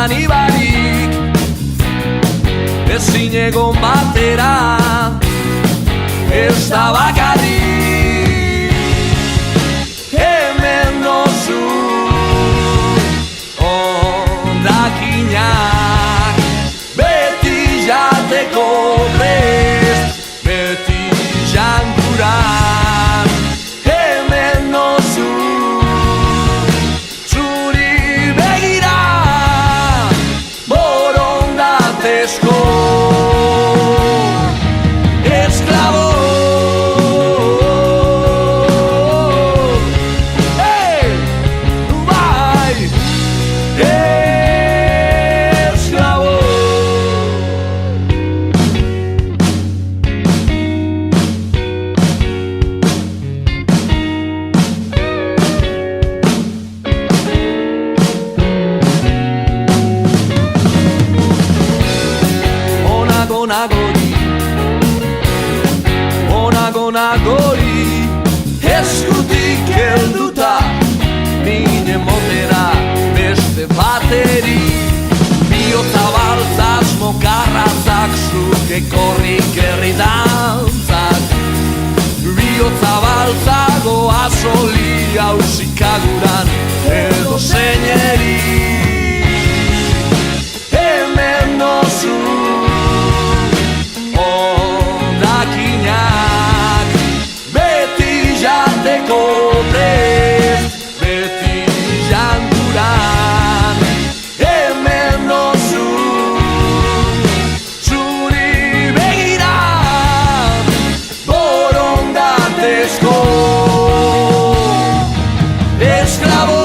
dan ibarik ezin egon batera ez da bakarrik hemen dozu hondakinak beti jateko prest beti janguran hemen dozu zuri begira borondatezko esklabo Onagori eskutik helduta mine motera beste bateri bihotza baltzaz mokarrazak zuke korrik herri dantzak bihotza baltzago azoli hausikaguran edo zeineri hemen dozu hondakinak beti jateko prest beti janguran hemen dozu zuri begira borondatezko esklabo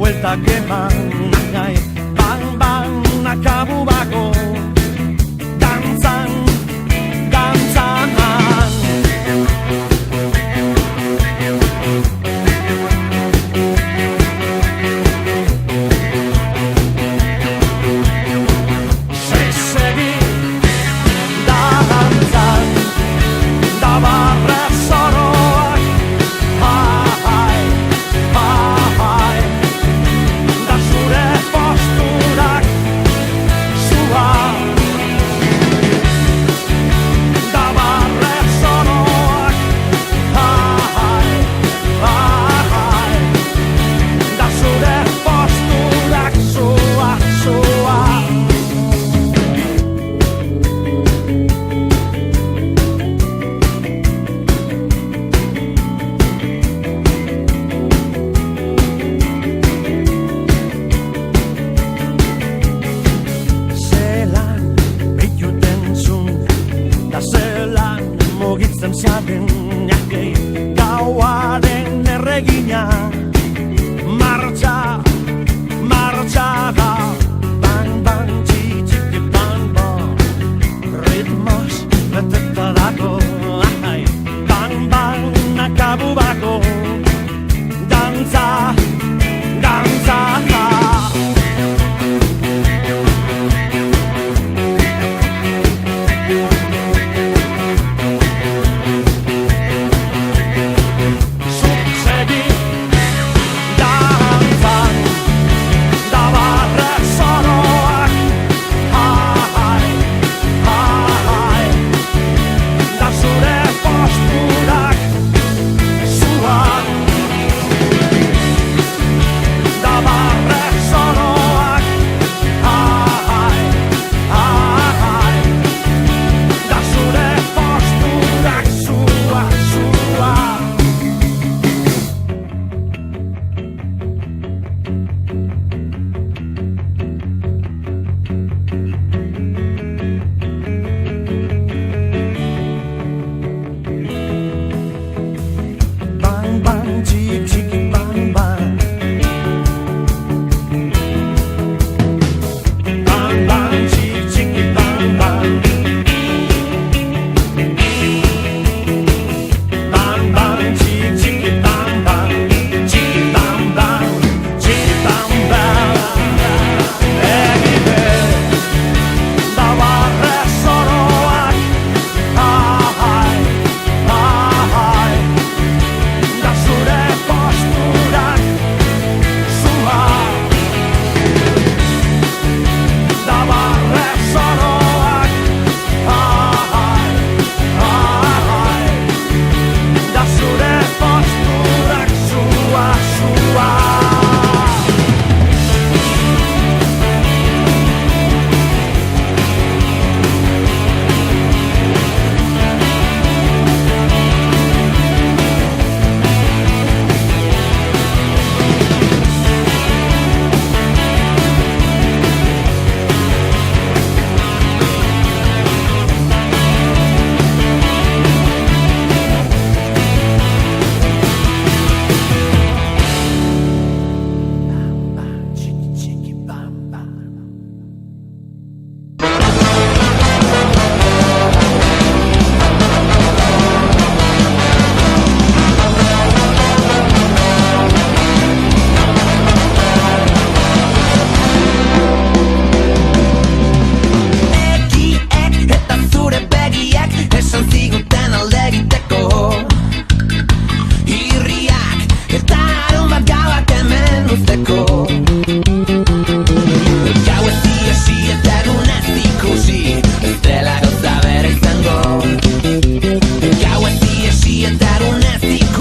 vuelta que van, van, van, nakamu bako, danzan, danzan. Se segui, danzan, da barra soroak, hai, hai, hai, da zure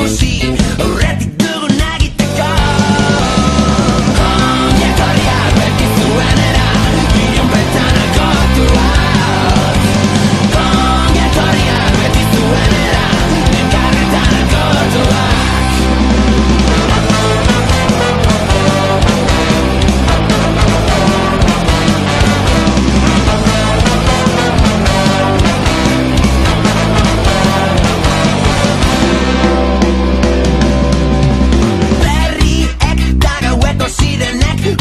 ikusi aurretik dugun egiteko. Ongi etorriak beti zuenera, ilunpetan akortuak. Ongi etorriak beti zuenera, elkarretan akortuak.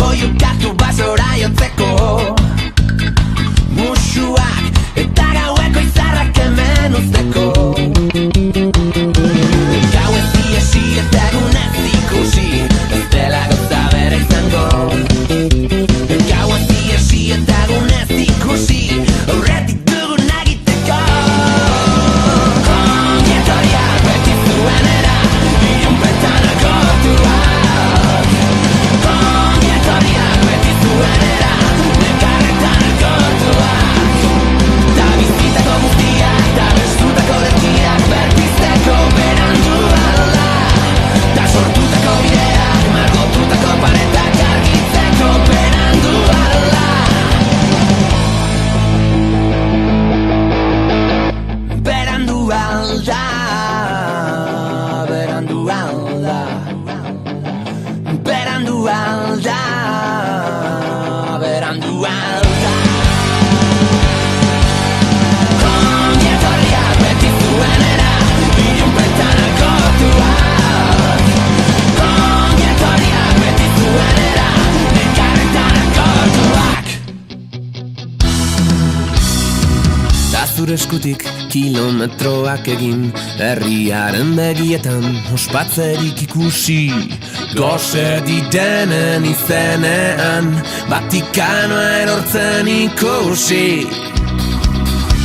Oiukatu basora jotzeko musuak eta gaueko izarrak hemen uzteko. Gauez iesi eta egunez ikusi ez dela gauza bera izango. Gauez iesi eta egunez ikusi aurretik dugun egiteko. Ongi etorriak beti zuenera, ilunpetan akortuak. Etorriak beti zuenera, elkarretan akortuak. Ta bizitako guztiak, ta bestutako derkiak berpizteko berandu alda. Ta sortutako bideak, margotutako paretak argitzeko berandu alda. Berandu alda, berandu alda. Berandu alda, berandu alda. Ongi etorriak beti zuenera, ilunpetan akortuak. Ongi etorriak beti zuenera, elkarretan akortuak. Ta zure eskutik kilometroak egin, herriaren begietan ospatzerik ikusi. Gose didenen izenean, Vatikanoa erortzen ikusi.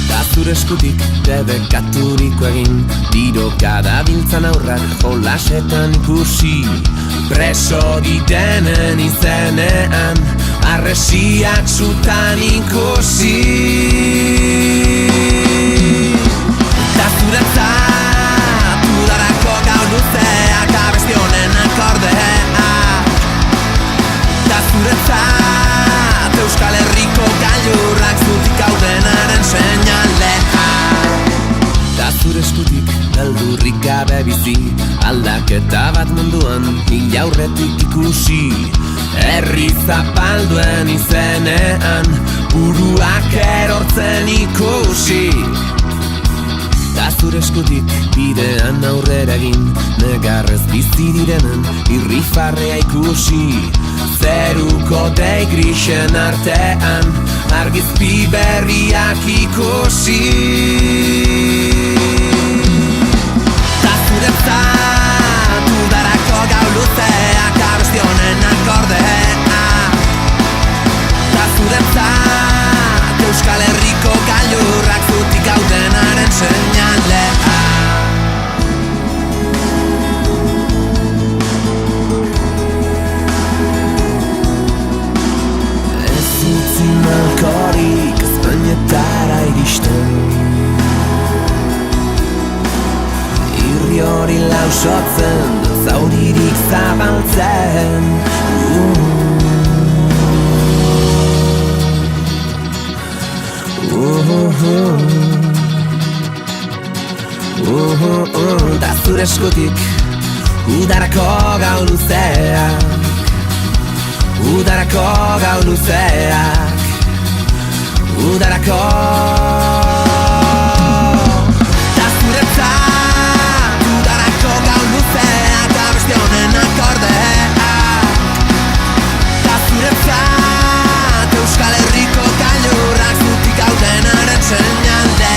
Ta zure eskutik debekaturiko egin, tiroka dabiltzan aurrak jolasetan ikusi. Preso didenen izenean, harresiak sutan ikusi. Ta zuretzat udarako gau luzeak abestionen akordea. Ta zuretzat Euskal Herriko gailurrak zutik haudenaren seinalea. Ta zure eskutik beldurrik gabe bizi, aldaketa bat munduan hil aurretik ikusi. Herri zapalduen izenean, buruak erortzen ikusi. Ta zure eskutik bidean aurrera egin, negarrez bizi direnen irrifarrea ikusi. Zeruko dei grisen artean, argizpi berriak ikusi. Ta zuretzat udarako gau luzeak abestionen akordea. Ta zuretzat Euskal Herriko gailurrak zutik haudenaren seinalea. Ez utzi malkorik Espainietara iristen, irri hori lausotzen, zauririk zabaltzen. Da zure eskutik udarako gau luzeak, udarako gau luzeak, udarako. Da zuretzat udarako gau luzeak abestionen akordea. Da zuretzat Euskal Herriko gailurrak zutik haudenaren seinalea.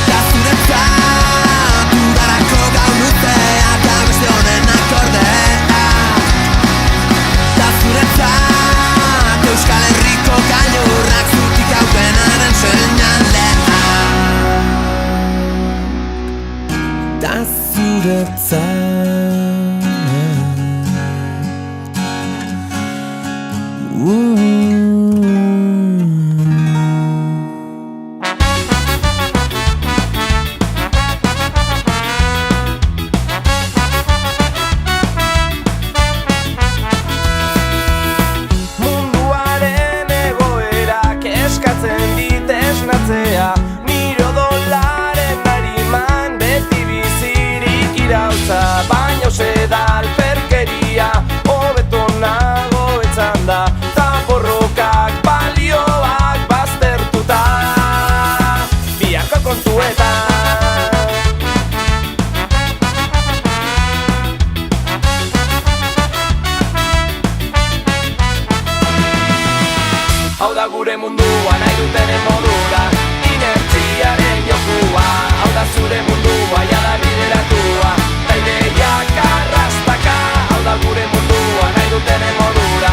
Da zuretzat udarako gau luzeak abestionen akordea. Da zuretzat Euskal Herriko gailurrak zutik haudenaren seinalea. Da zuretzat irautza, baina hause da alperkeria, hobeto nago etzan da, ta borrokak balioak baztertuta, biharko kontuetan. Hau da gure mundua nahi dutenen modura, inertziaren jokua. Hau da zure mundua, jada bideratua, ta ideiak arrastaka. Hau da gure mundua nahi dutenen modura,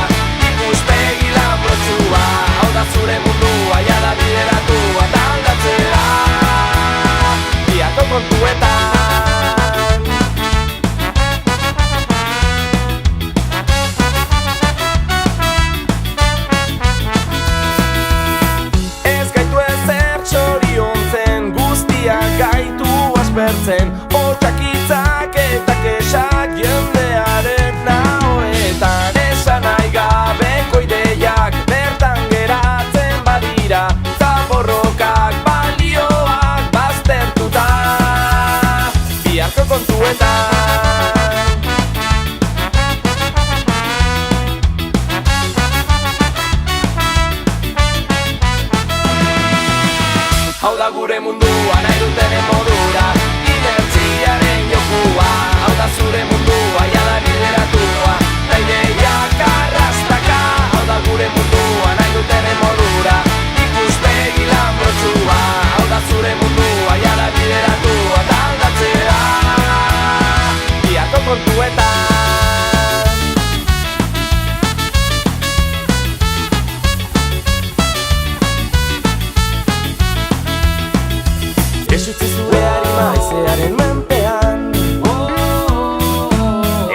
ikuspegi lanbrotsua. Hau da zure mundua, jada bideratua, ta aldatzea biharko kontuetan. Gaitu aspertzen, hotxakitzak eta kesak jendearen nahoetan. Esan nahi gabeko ideiak bertan geratzen badira, zaborrokak balioak baztertuta, biharko kontuetan. Hau da gure mundua nahi dutenen modura, inertziaren jokua. Hau da zure mundua, jada bideratua, ta ideiak arrastaka. Hau da gure mundua nahi dutenen modura, ikuspegi lanbrotsua. Hau da zure mundua, jada bideratua, ta aldatzea biharko kontuetan. Ez utzi zure harima haizearen menpean,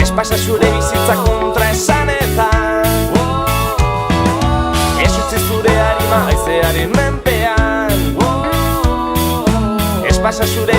ez pasa zure bizitza kontra esanetan. Ez utzi zure harima haizearen menpean, ez pasa zure